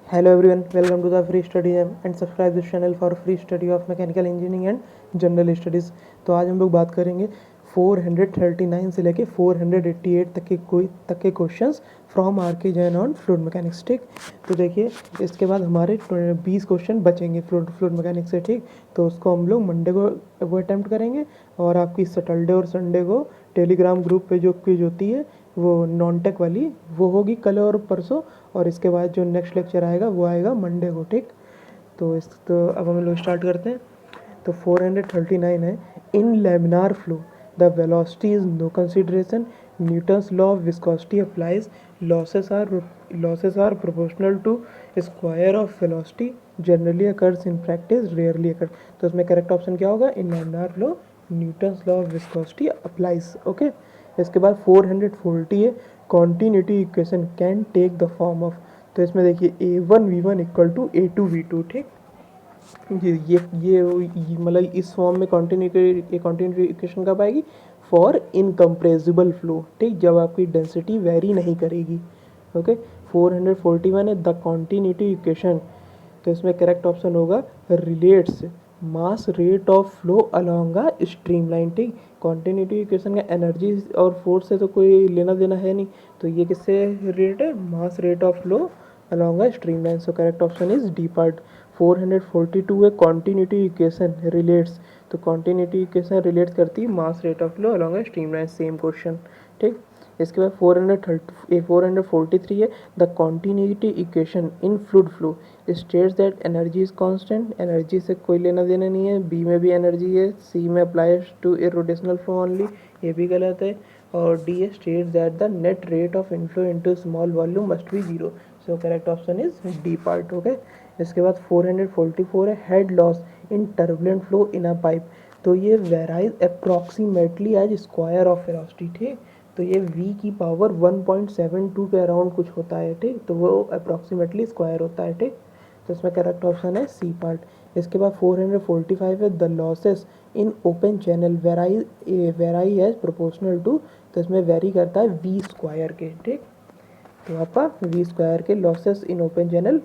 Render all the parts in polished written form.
Hello everyone, welcome to the free study and subscribe this channel for free study of mechanical engineering and general studies। तो आज हम लोग बात करेंगे 439 से लेके 488 तक के क्वेश्चंस फ्रॉम आर के जैन ऑन फ्लूइड मैकेनिक्स। ठीक, तो देखिए इसके बाद हमारे 20 क्वेश्चन बचेंगे फ्लूइड मैकेनिक्स से। ठीक, तो उसको हम लोग मंडे को वो अटैम्प्ट करेंगे और आपकी सैटरडे और संडे को टेलीग्राम ग्रुप पे जो क्विज होती है वो नॉन टेक वाली वो होगी कल और परसों, और इसके बाद जो नेक्स्ट लेक्चर आएगा वो आएगा मंडे को। ठीक, तो अब हम लोग स्टार्ट करते हैं। तो 439 है, in laminar flow the velocity is no consideration, Newton's law of viscosity applies, losses are proportional to square of velocity, generally occurs in practice, rarely occurs. तो इसमें करेक्ट ऑप्शन क्या होगा? In laminar flow Newton's law of viscosity applies. Okay, इसके बाद 440 है, continuity equation can take the form of. तो इसमें देखिए a1v1 इक्वल टू a2v2। ठीक, ये मतलब इस फॉर्म में कॉन्टिन्यूटी इक्वेशन कब आएगी? For incompressible flow. ठीक, जब आपकी डेंसिटी वेरी नहीं करेगी। ओके, 441 है, द कॉन्टिन्यूटी इक्वेशन। तो इसमें करेक्ट ऑप्शन होगा relates mass rate of flow along a stream line. ठीक, कॉन्टिन्यूटी इक्वेशन का एनर्जी और फोर्स से तो कोई लेना देना है नहीं, तो ये किससे रिलेटेड है? Mass rate of flow along a stream line. So correct option is D part. 442 है, कॉन्टिन्यूटी इक्वेशन रिलेट्स। तो कॉन्टिन्यूटी इक्वेशन रिलेट्स करती है mass rate of flow along a stream line, same question. ठीक, इसके बाद 443 है, the continuity equation in fluid flow states that energy is constant. Energy से कोई लेना देना नहीं है, बी में भी एनर्जी है, सी में applies to irrotational flow only, ये भी गलत है, और डी है states that the net rate of inflow into small volume must be zero. So correct option is D part. Okay, इसके बाद 444 है, head loss in turbulent flow in a pipe. तो ये varies approximately as square of velocity. ठीक, तो ये v की power 1.72 के अराउंड कुछ होता है। ठीक, तो वो अप्रॉक्सीमेटली स्क्वायर होता है। ठीक, तो इसमें करेक्ट ऑप्शन है सी पार्ट। इसके बाद 445 है, the losses in open channel vary as proportional to. तो इसमें वेरी करता है वी स्क्वायर के। ठीक, तो आपका वी स्क्वायर के losses in open channel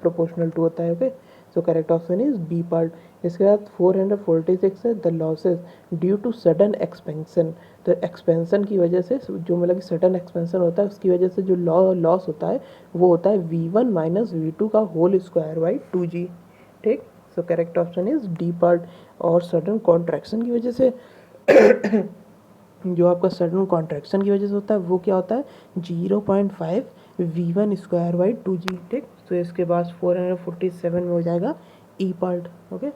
proportional to होता है। Okay, so correct option is B part. इसके बाद 446 है, the losses due to sudden expansion. तो एक्सपेंशन की वजह से जो मतलब कि सडन एक्सपेंशन होता है उसकी वजह से जो लॉस होता है वो होता है v1 माइनस v2 का होल स्क्वायर बाई 2g। ठीक, so correct option is D part. और सडन कॉन्ट्रैक्शन की वजह से जो आपका सडन कॉन्ट्रैक्शन की वजह से होता है वो क्या होता है? 0.5 v1 स्क्वायर बाई 2g। ठीक, तो इसके बाद 447 में हो जाएगा ई पार्ट। ओके,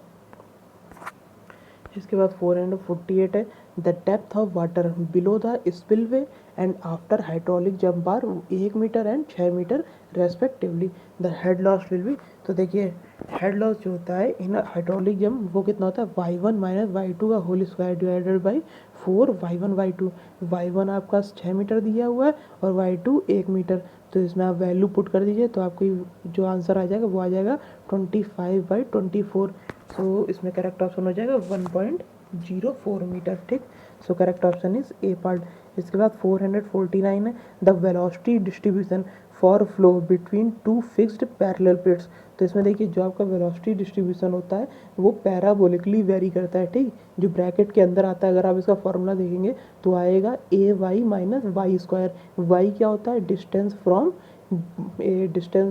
इसके बाद 448 है, the depth of water below the spillway and after hydraulic jump are 1 metre and 6 metre respectively, the head loss will be. तो देखिए हेड लॉस जो होता है इन हाइड्रोलिक जंप वो कितना होता है? y1 माइनस y2 का whole square divided by 4 y1 y2। y1 आपका 6 मीटर दिया हुआ है और y2 1 मीटर। तो इसमें आप वैल्यू पुट कर दीजिए तो आपकी जो आंसर आ जाएगा वो आ जाएगा 25/24। सो इसमें करेक्ट ऑप्शन हो जाएगा 1.04 मीटर। ठीक, so correct option is A part. इसके बाद 449 है, the velocity distribution for flow between two fixed parallel plates. तो इसमें देखिए जो आपका वेलोसिटी डिस्ट्रीब्यूशन होता है वो पैराबोलिकली वेरी करता है। ठीक, जो ब्रैकेट के अंदर आता है अगर आप इसका फॉर्मूला देखेंगे तो आएगा a y minus y square. Y क्या होता है? Distance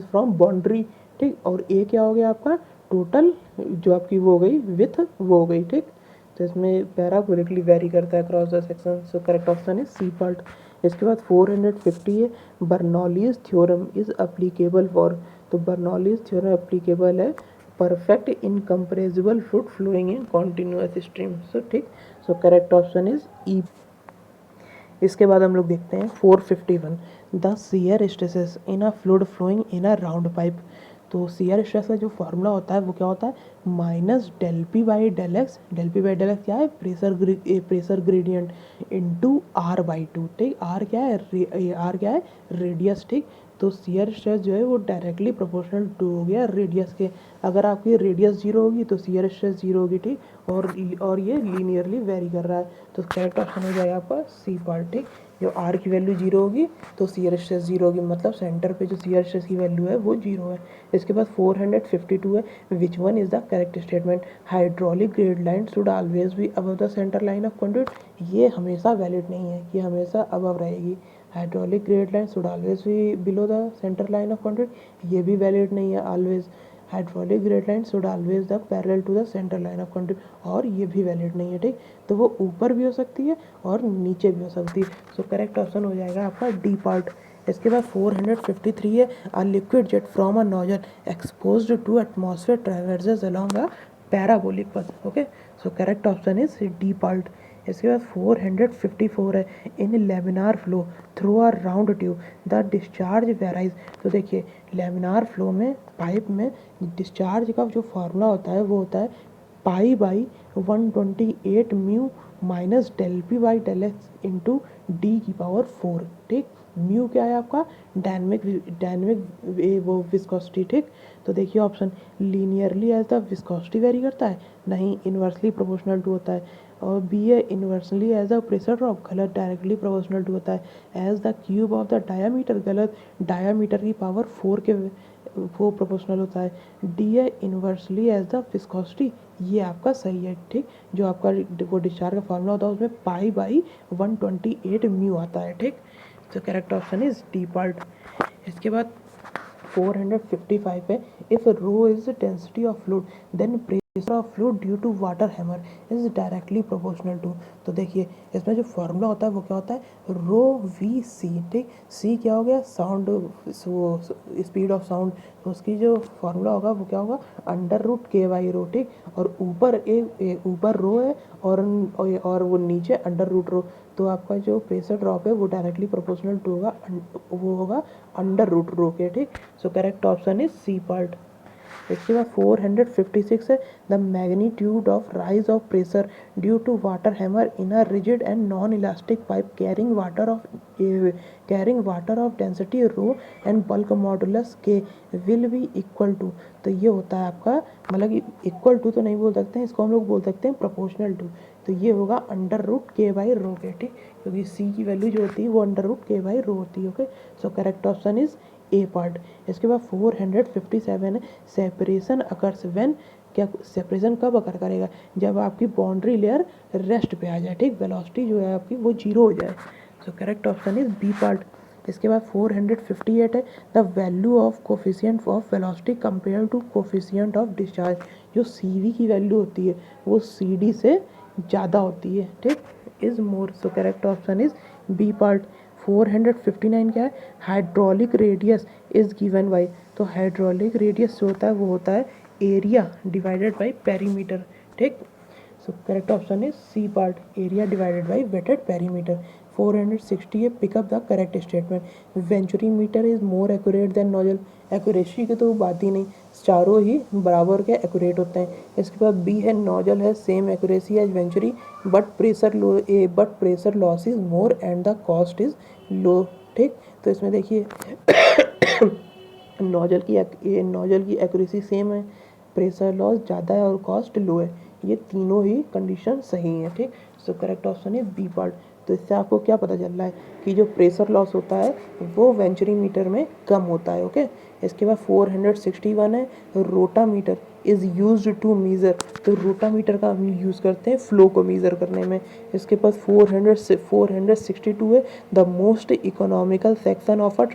from boundary. ठीक, और ए क्या हो गया आपका? टोटल जो आपकी वो हो गई विथ वो हो गई। ठीक, तो इसमें पैराबोलिकली वेरी करता है cross the section. So correct option is C part. इसके बाद 450 है, Bernoulli's theorem is applicable for. तो बर्नौलीज थ्योरम अप्लीकेबल है perfect incompressible fluid flowing in continuous stream. So ठीक, so correct option is E. इसके बाद हम लोग देखते हैं 451, the shear stresses in a fluid flowing in a round pipe. तो शियर स्ट्रेस का जो फार्मूला होता है वो क्या होता है? Minus del P by del x. Del P by del x क्या है? Pressure gradient into r by two. ठीक, आर क्या है? आर क्या है? रेडियस। ठीक, तो शियर स्ट्रेस जो है वो डायरेक्टली प्रोपोर्शनल टू हो गया रेडियस के। अगर आपकी रेडियस जीरो होगी तो शियर स्ट्रेस जीरो होगी। ठीक, और ये लीनियरली वेरी कर रहा है। तो करेक्ट ऑप्शन हो जाएगा आपका सी पार्ट। ठीक, जब आर की वैल्यू जीरो होगी तो शियर स्ट्रेस जीरो होगी, मतलब सेंटर पे जो शियर स्ट्रेस की वैल्यू है वो जीरो है। इसके बाद 452 है, which one is the correct statement? Hydraulic grade line should always be above the centre line of conduct. ये हमेशा वैलिड नहीं है कि हमेशा अबव रहेगी। Hydraulic grade line should always be below the centre line of conduct, ये भी valid नहीं है always. Hydraulic grade line should always the parallel to the centre line of conduct, और ये भी वैलिड नहीं है। ठीक, तो वो ऊपर भी हो सकती है और नीचे भी हो सकती है। सो करेक्ट ऑप्शन हो जाएगा आपका डी पार्ट। इसके बाद 453 है, a liquid jet from a nozzle exposed to atmosphere traverses along a parabolic path. Okay, so correct option is D part. इसके बाद 454 है, in laminar flow through a round tube the discharge varies. तो देखिए laminar flow में pipe में discharge का जो formula होता है वो होता है pi by 128 mu minus del P by del x into D की पावर 4। ठीक, म्यू क्या है आपका? डायनेमिक वो विस्कोसिटी। ठीक, तो देखिए option linearly as the viscosity vary करता है, नहीं इन्वर्सली प्रोपोर्शनल टू होता है। और बी है inversely as the pressure drop, गलत डायरेक्टली प्रोपोर्शनल टू होता है। As the cube of the diameter, गलत डायामीटर की पावर 4 के वो प्रोपोर्शनल होता है। डी है इन्वर्सली एज द विस्कोसिटी, ये आपका सही है। ठीक, जो आपका वो डिस्चार्ज का फार्मूला होता है उसमें पाई बाई 128 म्यू आता है। ठीक, तो correct option is D part. इसके बाद 455 है, if rho is density of fluid then pressure of fluid due to water hammer is directly proportional to. तो देखिए इसमें जो फॉर्मूला होता है वो क्या होता है? रो वी सी। ठीक, सी क्या हो गया? साउंड, स्पीड ऑफ साउंड, तो उसकी जो फॉर्मूला होगा वो क्या होगा? अंडर रूट के बाई रो। ठीक, और ऊपर ऊपर रो है और वो नीचे अंडर रूट रो, तो आपका जो प्रेशर ड्रॉप है वो डायरेक्टली प्रोपोर्शनल टू होगा, वो होगा अंडर रूट रो के। ठीक, so correct option is C part. इसके बाद 456 है, the magnitude of rise of pressure due to water hammer in a rigid and non elastic pipe carrying water of density rho and bulk modulus k will be equal to. तो ये होता है आपका, मतलब कि इक्वल टू तो नहीं बोल सकते हैं, इसको हम लोग बोल सकते हैं प्रोपोर्शनल टू। तो ये होगा अंडर रूट के बाई रो के। ठीक, क्योंकि सी की वैल्यू जो होती है वो अंडर रूट के बाई रो होती है। Okay, so correct option is A part. इसके बाद 457 है, सेपरेशन अकर्स व्हेन, क्या सेपरेशन कब अकर करेगा? जब आपकी बाउंड्री लेयर रेस्ट पे आ जाए। ठीक, वेलोसिटी जो है आपकी वो जीरो हो जाए। So correct option is B part. इसके बाद 458 है, the value of coefficient of velocity compare to coefficient of discharge. जो सी वी की वैल्यू होती है वो सी डी से ज़्यादा होती है। ठीक, is more. So correct option is B part. 459 क्या है? Hydraulic radius is given by. तो हाइड्रोलिक रेडियस जो होता है वो होता है एरिया डिवाइडेड बाई पेरीमीटर। ठीक, so correct option is C part, area divided by wetted perimeter. 460 है, pick up the correct statement. Venturimeter is more accurate than nozzle. Accuracy की तो बात ही नहीं, चारों ही बराबर के एक्यूरेट होते हैं। इसके बाद बी है, नोजल है same accuracy as venturi but pressure loss is more and the cost is low. ठीक, तो इसमें देखिए नोजल की एक्यूरेसी सेम है, प्रेशर लॉस ज़्यादा है और कॉस्ट लो है। ये तीनों ही कंडीशन सही हैं। ठीक, so correct option is B part. तो इससे आपको क्या पता चल रहा है कि जो प्रेशर लॉस होता है वो वेंचुरीमीटर में कम होता है। ओके, इसके बाद 461 है, rotameter is used to measure. तो रोटामीटर का हम यूज़ करते हैं फ्लो को मीज़र करने में। इसके पास 462 है, the most economical section of a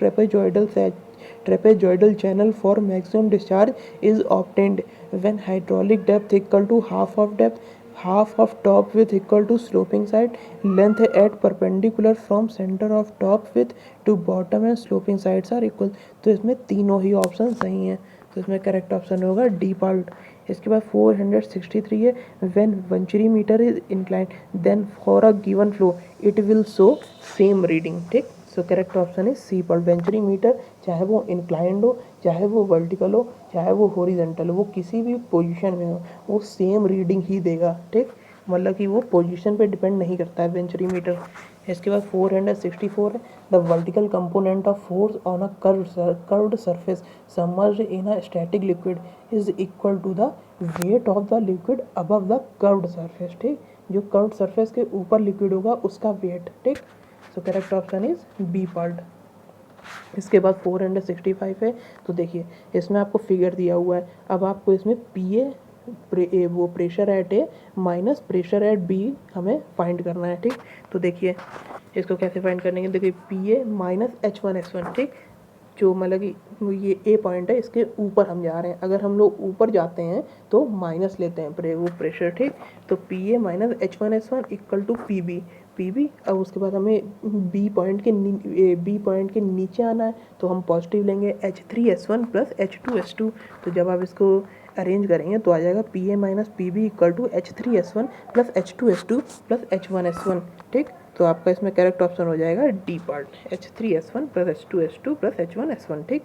trapezoidal channel for maximum discharge is obtained when hydraulic depth equal to half of top width equal to sloping side, length at perpendicular from center of top width to bottom and sloping sides are equal। तो इसमें तीनों ही option सही हैं, तो इसमें correct option होगा D part. इसके बाद 463 है, when venturimeter is inclined then for a given flow it will show same reading. ठीक, so correct option is C part. Venturimeter चाहे वो इंक्लाइंड हो, चाहे वो वर्टिकल हो, चाहे वो हॉरिजॉन्टल हो, वो किसी भी पोजीशन में हो वो सेम रीडिंग ही देगा। ठीक, मतलब कि वो पोजीशन पे डिपेंड नहीं करता है वेंचुरीमीटर। इसके बाद 464 है, the vertical component of force on a curved surface submerged in a static liquid is equal to the weight of the liquid above the curved surface. ठीक, जो कर्व्ड सरफेस के ऊपर लिक्विड होगा उसका वेट। ठीक, so correct option is B part. इसके बाद 465 है। तो देखिए इसमें आपको फिगर दिया हुआ है, अब आपको इसमें पी ए वो pressure at a minus pressure at b हमें फाइंड करना है। ठीक, तो देखिए इसको कैसे फाइंड करने के, देखिए पी ए माइनस H1S1। ठीक, जो मतलब कि ये ए पॉइंट है इसके ऊपर हम जा रहे हैं, अगर हम लोग ऊपर जाते हैं तो माइनस लेते हैं वो प्रेशर। ठीक, तो p a minus H1S1 equal to p b. अब उसके बाद हमें बी पॉइंट के नीचे आना है, तो हम पॉजिटिव लेंगे H3S1 प्लस H2S2। तो जब आप इसको अरेंज करेंगे तो आ जाएगा p a minus p b equal to H3S1 plus H2S2 plus H1S1। ठीक, तो आपका इसमें करेक्ट ऑप्शन हो जाएगा D part, H3S1 plus H2S2 plus H1S1। ठीक,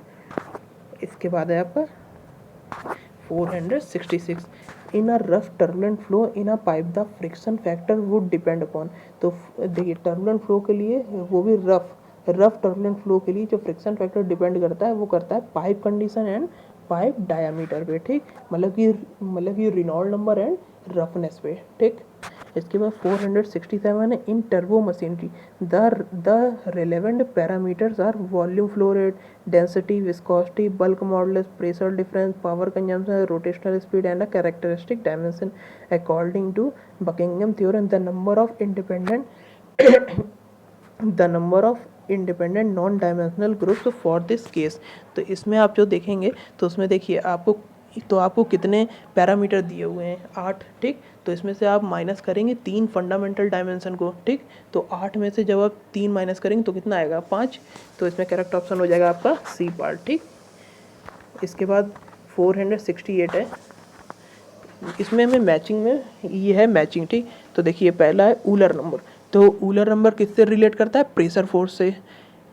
इसके बाद है आपका 466 in a rough turbulent flow in a pipe the friction factor would depend upon. तो देखिए टर्बुलेंट फ्लो के लिए, वो भी रफ टर्बुलेंट फ्लो के लिए जो फ्रिक्शन फैक्टर डिपेंड करता है वो करता है pipe condition and pipe diameter पे। ठीक, मतलब कि रिनॉल्ड नंबर एंड रफनेस पे। ठीक, इसके बाद 467 है in turbo machinery the relevant parameters are volume flow rate, density, viscosity, bulk modulus, pressure difference, power consumption, rotational speed and a characteristic dimension according to Buckingham theorem. The number of independent non dimensional groups for this case. तो इसमें आप जो देखेंगे तो उसमें देखिए आपको कितने पैरामीटर दिए हुए हैं, 8। ठीक, तो इसमें से आप माइनस करेंगे 3 फंडामेंटल डायमेंशन को। ठीक, तो 8 में से जब आप 3 माइनस करेंगे तो कितना आएगा, 5। तो इसमें करेक्ट ऑप्शन हो जाएगा आपका सी पार्ट। ठीक, इसके बाद 468 है, इसमें हमें मैचिंग में ये है मैचिंग। ठीक, तो देखिए पहला है ऊलर नंबर। तो ऊलर नंबर किससे रिलेट करता है, प्रेशर फोर्स से।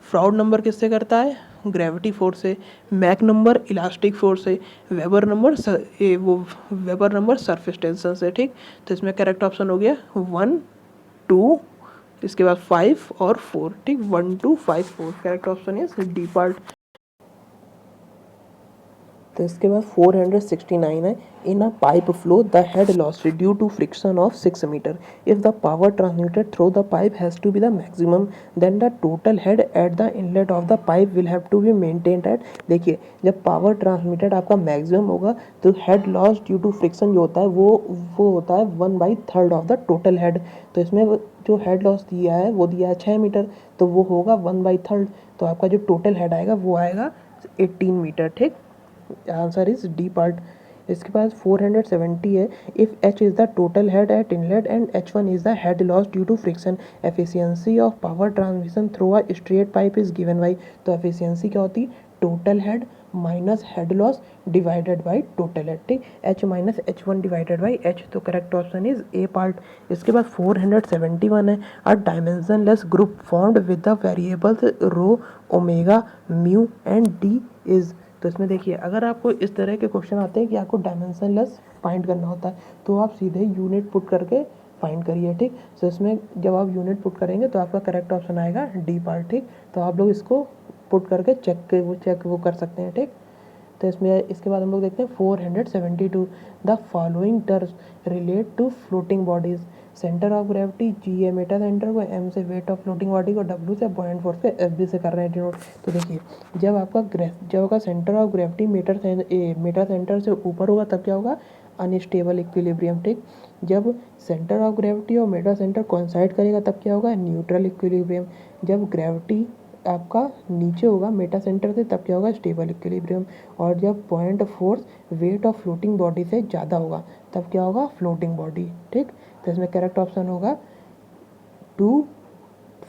फ्राउड नंबर किससे करता है, ग्रेविटी फोर्स से। मैक नंबर इलास्टिक फोर्स से। वेबर नंबर सरफेस टेंशन से। ठीक, तो इसमें करेक्ट ऑप्शन हो गया 1 2, इसके बाद 5 और 4। ठीक, 1 2 5 4 correct option is D part. तो इसके बाद 469 है in a pipe flow the head loss due to friction of 6 metre if the power transmitted through the pipe has to be the maximum then the total head at the inlet of the pipe will have to be maintained at. देखिए जब power transmitted आपका maximum होगा तो head loss due to friction जो होता है वो होता है 1/3 ऑफ द टोटल हेड। तो इसमें जो हेड लॉस दिया है वो दिया है 6 मीटर, तो वो होगा 1/3। तो आपका जो टोटल हेड आएगा वो आएगा 18 मीटर। ठीक, आंसर इज डी पार्ट। इसके पास 470 है if H is the total head at inlet and H1 is the head loss due to friction efficiency of power transmission through a straight pipe is given by. तो efficiency क्या होती है, total head minus head loss divided by total head. ठीक, H minus H1 divided by H। तो correct option is A part. इसके बाद 471 है a dimensionless group formed with the variables row, omega, mu and d is. तो इसमें देखिए अगर आपको इस तरह के क्वेश्चन आते हैं कि आपको डायमेंशनलेस फाइंड करना होता है तो आप सीधे यूनिट पुट करके फाइंड करिए। ठीक, तो इसमें जब आप यूनिट पुट करेंगे तो आपका करेक्ट ऑप्शन आएगा डी पार्ट। ठीक, तो आप लोग इसको पुट करके चेक कर सकते हैं। ठीक, तो इसमें इसके बाद हम लोग देखते हैं 472 the following terms relate to floating bodies. Centre of gravity G है मेटा सेंटर को, एम से वेट ऑफ फ्लोटिंग बॉडी को, डब्ल्यू से पॉइंट फोर्स पे, एफ बी से कर रहे हैं डिनोट। तो देखिए जब आपका centre of gravity meta centre से ऊपर होगा तब क्या होगा, अनस्टेबल इक्विलिब्रियम। ठीक, जब सेंटर ऑफ ग्रेविटी और मेटा सेंटर कोइंसाइड करेगा तब क्या होगा, न्यूट्रल इक्विलिब्रियम। जब ग्रेविटी आपका नीचे होगा मेटा सेंटर से तब क्या होगा, स्टेबल इक्विलिब्रियम। और जब point force weight of floating body से ज़्यादा होगा तब क्या होगा, फ्लोटिंग बॉडी। ठीक, तो इसमें करेक्ट ऑप्शन होगा 2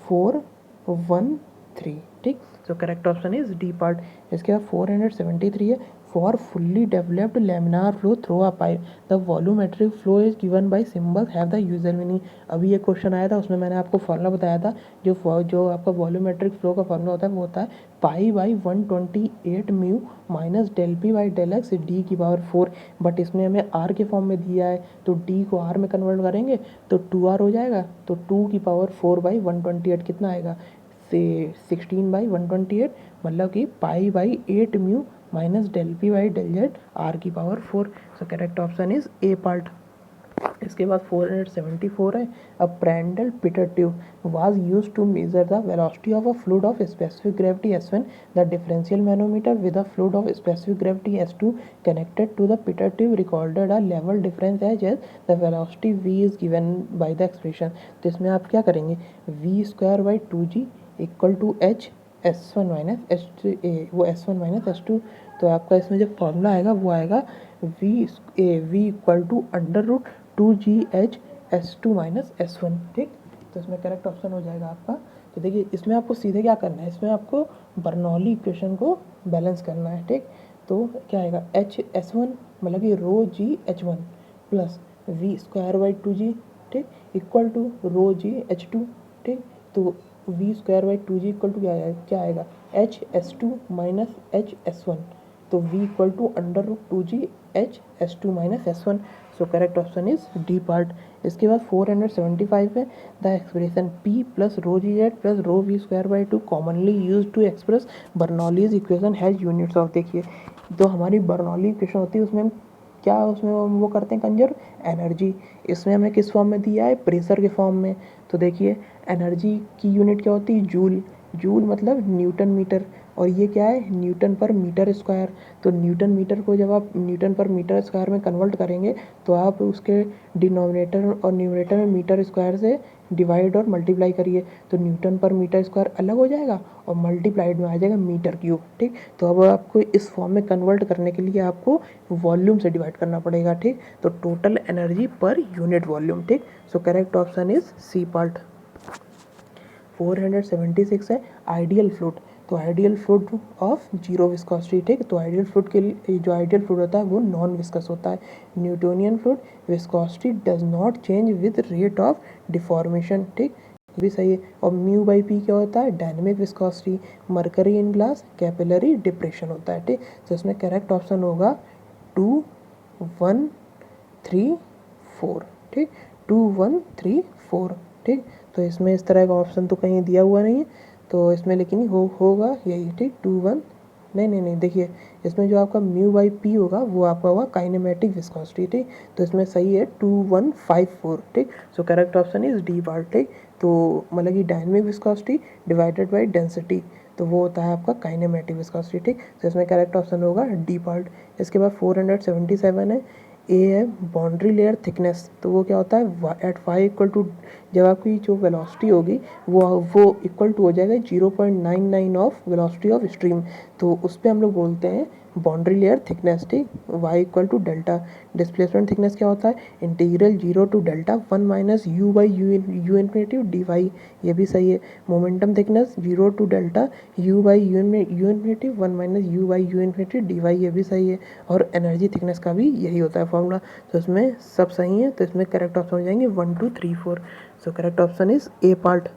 4 1 3। ठीक, so correct option is D part. इसके बाद 473 है for fully developed laminar flow through a pipe the volumetric flow is given by symbol have the usual meaning. अभी ये क्वेश्चन आया था उसमें मैंने आपको फॉर्मूला बताया था, जो आपका वॉल्यूमेट्रिक फ्लो का फॉर्मूला होता है वो होता है π/128 mu minus del P by del x D की पावर 4। बट इसमें हमें आर के फॉर्म में दिया है तो डी को आर में कन्वर्ट करेंगे तो 2r हो जाएगा। तो 2 की पावर 4/128 कितना आएगा, से 16/128, मतलब कि π/8 mu minus del P by del z r की power 4। So correct option is A part. इसके बाद 474 है, अ Prandtl Pitot tube was used to measure the velocity of a fluid of specific gravity S1. The differential manometer with a fluid of specific gravity S2 connected to the Pitot tube recorded a level difference as the velocity v is given by the expression. तो इसमें आप क्या करेंगे, v square by 2g equal to h S1 minus s वो S1 minus S2। तो आपका इसमें जो फॉर्मूला आएगा वो आएगा v equal to under root 2gh S2 minus S1। ठीक, तो इसमें करेक्ट ऑप्शन हो जाएगा आपका। तो देखिए इसमें आपको सीधे क्या करना है, इसमें आपको बर्नौली इक्वेशन को बैलेंस करना है। ठीक, तो क्या आएगा एच S1 मतलब कि rho g H1 plus v square by 2g, ठीक, equal to rho g H2। ठीक, तो v square by 2g equal to क्या आएगा h S2 minus h S1। तो v equal to under root 2g h S2 minus S1। So correct option is D part. इसके बाद 475 है, the expression p plus rho g z plus rho v square by 2 commonly use to express Bernoulli's equation has units of. देखिए जो हमारी Bernoulli equation होती है उसमें क्या उसमें वो करते हैं कंजर्व एनर्जी। इसमें हमें किस फॉर्म में दिया है, प्रेशर के फॉर्म में। तो देखिए एनर्जी की यूनिट क्या होती है, जूल। जूल मतलब न्यूटन मीटर, और ये क्या है न्यूटन पर मीटर स्क्वायर। तो न्यूटन मीटर को जब आप न्यूटन पर मीटर स्क्वायर में कन्वर्ट करेंगे तो आप उसके डिनोमिनेटर और न्यूमरेटर में मीटर स्क्वायर से डिवाइड और मल्टीप्लाई करिए, तो न्यूटन पर मीटर स्क्वायर अलग हो जाएगा और मल्टीप्लाइड में आ जाएगा मीटर क्यूब। ठीक, तो अब आपको इस फॉर्म में कन्वर्ट करने के लिए आपको वॉल्यूम से डिवाइड करना पड़ेगा। ठीक, तो total energy per unit volume. ठीक, so correct option is C part. 476 है, आइडियल फ्लूइड। तो ideal fluid of zero viscosity. ठीक, तो आइडियल फ्लूइड के लिए जो आइडियल फ्लूइड होता है वो नॉन विस्कस होता है। Newtonian fluid viscosity does not change with rate of deformation. ठीक, ये भी सही है। और म्यू बाई पी क्या होता है, dynamic viscosity. Mercury in glass capillary depression होता है। ठीक, तो इसमें करेक्ट ऑप्शन होगा 2 1 3 4। ठीक, 2 1 3 4। ठीक, तो इसमें इस तरह का ऑप्शन तो कहीं दिया हुआ नहीं है, तो इसमें लेकिन होगा यही। ठीक, 2 1 नहीं देखिए इसमें जो आपका म्यू बाई पी होगा वो आपका होगा काइनेमेटिक विस्कोसिटी। ठीक, तो इसमें सही है 2 1 5 4। ठीक, so correct option is D part. ठीक, तो मतलब कि dynamic viscosity divided by density, तो वो होता है आपका काइनेमेटिक विस्कोसिटी। ठीक, तो इसमें करेक्ट ऑप्शन होगा डी पार्ट। इसके बाद 477 है, ए है बाउंड्री लेयर थिकनेस। तो वो क्या होता है एट फाई इक्वल टू, जब आपकी जो वेलोसिटी होगी वो इक्वल टू हो जाएगा 0.99 ऑफ वेलोसिटी ऑफ स्ट्रीम, तो उस पर हम लोग बोलते हैं बाउंड्री लेयर थिकनेस। ठीक, y equal to delta. Displacement thickness क्या होता है, integral 0 to delta 1 minus u by u infinity d y, ये भी सही है। Momentum thickness 0 to delta u by u infinity 1 minus u by u infinity d y, ये भी सही है। और एनर्जी थिकनेस का भी यही होता है फॉर्मूला। तो इसमें सब सही है, तो इसमें करेक्ट ऑप्शन हो जाएंगे 1 2 3 4। So correct option is A part.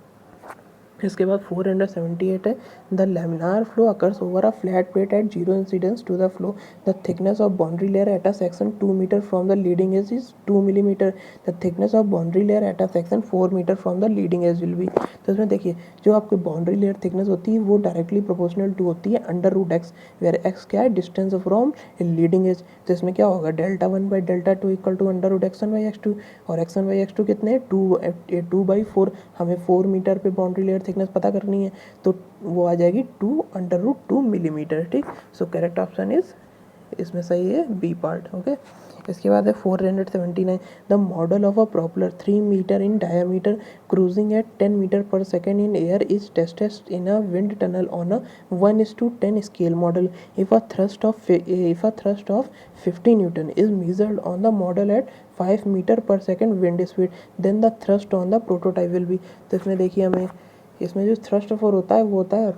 इसके बाद 478 है, the laminar flow occurs over a flat plate at zero incidence to the flow. The thickness of boundary layer at a section 2 metre from the leading edge is 2 millimetre. The thickness of boundary layer at a section 4 metre from the leading edge will be. तो इसमें देखिए जो आपकी boundary layer thickness होती है वो directly proportional to होती है under root x, where x क्या है डिस्टेंस फ्रॉम लीडिंग एज। तो इसमें क्या होगा delta 1 by delta 2 equal to under root x1 by x2, और x1 बाई x2 कितने 2 बाई 4। हमें 4 मीटर पे बाउंड्री लेयर थिकनेस पता करनी है, तो वो आ जाएगी 2 अंडर रूट 2 मिलीमीटर। ठीक, सो करेक्ट ऑप्शन इज इसमें सही है बी पार्ट। ओके, इसके बाद है 479, the model of a propeller 3 metre in diameter cruising at 10 metre per second in air is tested in a wind tunnel on a 1:10 scale model. If a thrust of 50 newton is measured on the model at 5 metre per second wind speed, then the thrust on the prototype will be. तो इसमें देखिए हमें इसमें जो thrust four होता है वो होता है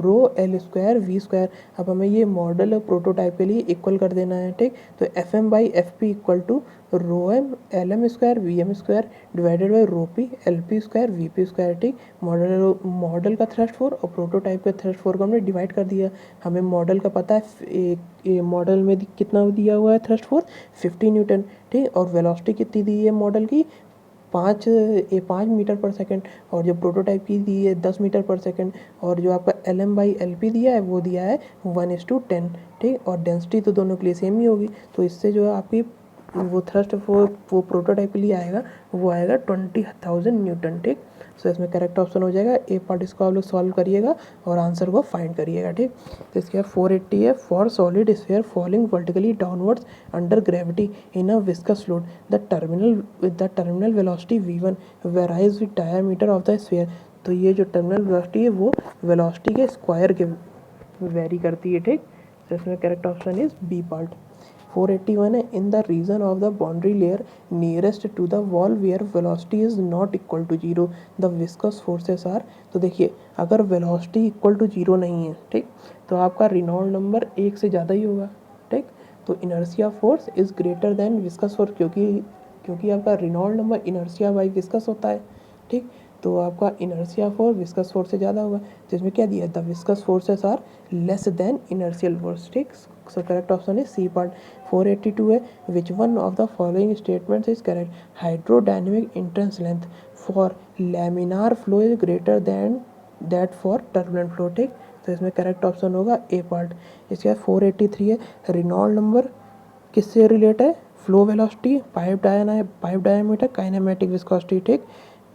rho l square v square. अब हमें ये मॉडल प्रोटोटाइप के लिए इक्वल कर देना है। ठीक, तो f m by f p equal to rho m l m square v m square divided by rho p l p square v p square. ठीक, मॉडल का थ्रस्ट फोर और प्रोटोटाइप का थ्रस्ट फोर को हमने divide कर दिया। हमें model का पता है मॉडल में कितना दिया हुआ है थ्रस्ट फोर 50 न्यूटन। ठीक, और वेलोसिटी कितनी दी है मॉडल की 5 मीटर पर सेकंड, और जो प्रोटोटाइप की दी है 10 मीटर पर सेकंड, और जो आपका l m by l p दिया है वो दिया है 1:10। ठीक, और डेंसिटी तो दोनों के लिए सेम ही होगी, तो इससे जो है आपकी वो थ्रस्ट वो प्रोटोटाइप के लिए आएगा, वो आएगा 20,000 न्यूटन। ठीक, सो इसमें करेक्ट ऑप्शन हो जाएगा ए पार्ट। इसको आप लोग सॉल्व करिएगा और आंसर को फाइंड करिएगा। ठीक, तो इसके बाद 480 है, for solid sphere falling vertically downwards under gravity in a viscous fluid the terminal velocity v1 varies with diameter of the sphere. तो ये जो टर्मिनल वेलोसिटी है वो वेलोसिटी के स्क्वायर के वेरी करती है। ठीक, तो इसमें correct option is B part. 481 है, in the region of the boundary layer nearest to the wall where velocity is not equal to zero the viscous forces are. तो देखिए, अगर वेलोसिटी इक्वल टू जीरो नहीं है, ठीक, तो आपका Reynold number 1 से ज़्यादा ही होगा। ठीक, तो inertia force is greater then viscous force, क्योंकि आपका Reynold number inertia by viscous होता है। ठीक, तो आपका इनर्शिया फोर्स विस्कस फोर्स से ज़्यादा होगा। तो इसमें क्या दिया, the viscous forces are less than inertial force. ठीक, so correct option is C part. 482 है, which one of the following statements is correct. Hydrodynamic entrance length for laminar flow is greater than that for turbulent flow. ठीक, तो इसमें correct option होगा ए part. इसके बाद 483 है, Reynold number किससे रिलेट है, flow velocity, pipe diameter, kinematic viscosity. ठीक,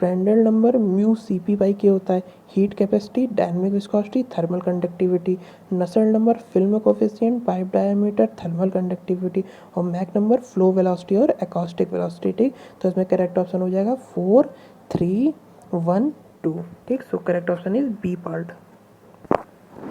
Prandtl number mu c p by k होता है, heat capacity, dynamic viscosity, thermal conductivity. Nusselt number film coefficient, pipe diameter, thermal conductivity. और मैक नंबर फ्लो वेलोसिटी और acoustic velocity. ठीक, तो इसमें correct option हो जाएगा 4, 3, 1, 2। ठीक, so correct option is B part.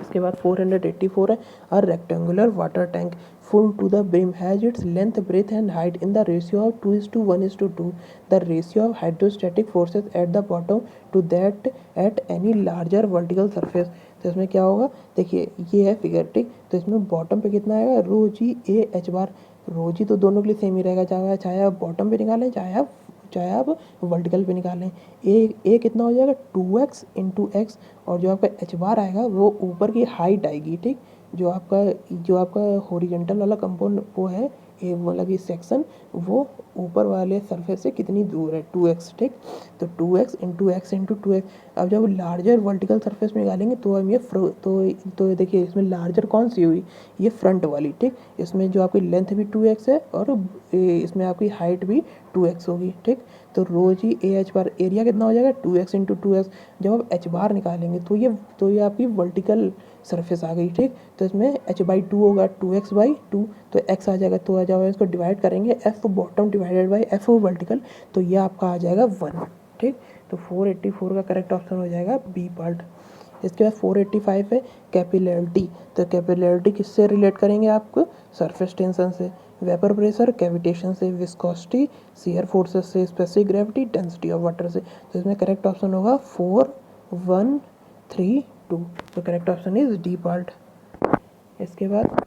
इसके बाद 484 है, a rectangular water tank full to the brim has its length, breadth and height in the ratio of 2:1:2. The ratio of hydrostatic forces at the bottom to that at any larger vertical surface. तो इसमें क्या होगा, देखिए ये है figure. ठीक, तो इसमें बॉटम पे कितना आएगा, रो जी ए एच बार। रो जी तो दोनों के लिए सेम ही रहेगा, चाहे आप बॉटम पे निकालें चाहे आप वर्टिकल पे निकालें। ए कितना हो जाएगा 2x इंटू एक्स, और जो आपका एच बार आएगा वो ऊपर की हाइट आएगी। ठीक, जो आपका हॉरिजॉन्टल वाला कंपाउंड वो है ए, मतलब कि सेक्शन वो ऊपर वाले सरफेस से कितनी दूर है, 2x। ठीक, तो 2x into x into 2x। अब जब लार्जर वर्टिकल सरफेस में निकालेंगे तो हम ये तो देखिए इसमें लार्जर कौन सी हुई, ये फ्रंट वाली। ठीक, इसमें जो आपकी लेंथ भी 2x है और इसमें आपकी हाइट भी 2x होगी। ठीक, तो रो जी ए एच बार, एरिया कितना हो जाएगा 2x इंटू 2x। जब आप एच बार निकालेंगे तो ये आपकी वर्टिकल सरफेस आ गई। ठीक, तो इसमें h/2 होगा, 2x/2, तो x आ जाएगा। तो आ जाएगा, इसको डिवाइड करेंगे, f bottom divided by f vertical, तो ये आपका आ जाएगा 1। ठीक, तो 484 का करेक्ट ऑप्शन हो जाएगा बी पार्ट। इसके बाद 485 है, कैपिलरिटी। तो कैपिलरिटी किससे रिलेट करेंगे, आपको सरफेस टेंशन से, वेपर प्रेशर, कैविटेशन से, विस्कोसिटी, शियर फोर्सेस से, specific gravity, density of water से। तो इसमें करेक्ट ऑप्शन होगा 4, 1, 3, 2। तो correct option is D part. इसके बाद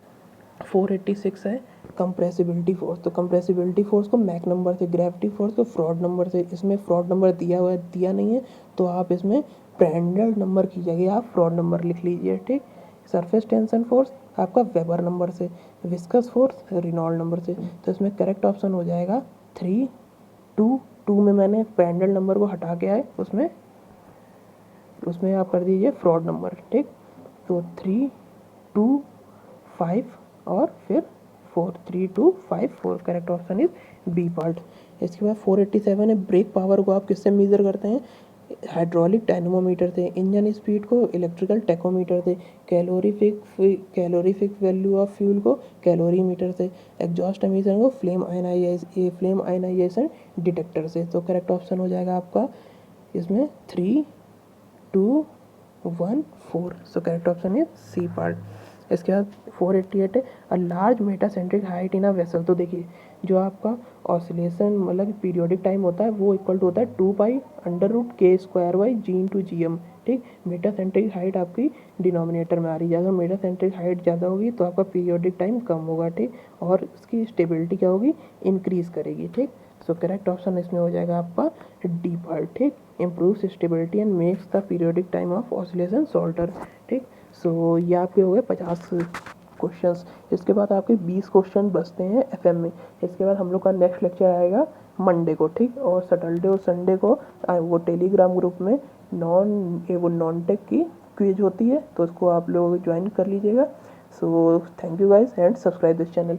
486 है, कंप्रेसिबिलिटी फोर्स। तो कंप्रेसिबिलिटी फोर्स को मैक नंबर से, ग्रेविटी फोर्स को फ्रॉड नंबर से। इसमें फ्रॉड नंबर दिया हुआ है, दिया नहीं है, तो आप इसमें प्रांड्टल नंबर की जगह आप फ्रॉड नंबर लिख लीजिए। ठीक, सरफेस टेंशन फोर्स आपका वेबर नंबर से, विस्कस फोर्स रिनॉल्ड नंबर से। तो इसमें करेक्ट ऑप्शन हो जाएगा 3, 2, 2 में मैंने प्रांड्टल नंबर को हटा के आए, उसमें आप कर दीजिए फ्रॉड नंबर। ठीक, तो 3, 2, 5 और फिर 4, 3, 2, 5, 4। Correct option is B part. इसके बाद 487 है, ब्रेक पावर को आप किससे मेजर करते हैं, हाइड्रोलिक डायनमोमीटर से, इंजन स्पीड को इलेक्ट्रिकल टेकोमीटर से, कैलोरीफिक वैल्यू ऑफ फ्यूल को कैलोरीमीटर से, एग्जॉस्ट एमिशन को फ्लेम आयनाइजेशन डिटेक्टर से। तो करेक्ट ऑप्शन हो जाएगा आपका इसमें 3, 2, 1, 4। So correct option is C part. इसके बाद 488 है, a large metacentric height in a vessel. तो देखिए जो आपका ऑसिलेशन मतलब पीरियोडिक टाइम होता है वो इक्वल टू होता है 2π√k²/g/gm। ठीक, मेटासेंट्रिक हाइट आपकी डिनोमिनेटर में आ रही है, अगर मेटासेंट्रिक हाइट ज़्यादा होगी तो आपका पीरियोडिक टाइम कम होगा। ठीक, और उसकी स्टेबिलिटी क्या होगी, इंक्रीज करेगी। ठीक, सो करेक्ट ऑप्शन इसमें हो जाएगा आपका डी पार्ट। ठीक, improves stability and makes the periodic time of oscillation shorter। ठीक, सो ये आपके हो गए 50 क्वेश्चंस। इसके बाद आपके 20 क्वेश्चन बचते हैं एफएम में। इसके बाद हम लोग का नेक्स्ट लेक्चर आएगा मंडे को। ठीक, और सैटरडे और संडे को वो टेलीग्राम ग्रुप में नॉन टेक की क्विज होती है, तो उसको आप लोग ज्वाइन कर लीजिएगा। So thank you guys and subscribe this channel.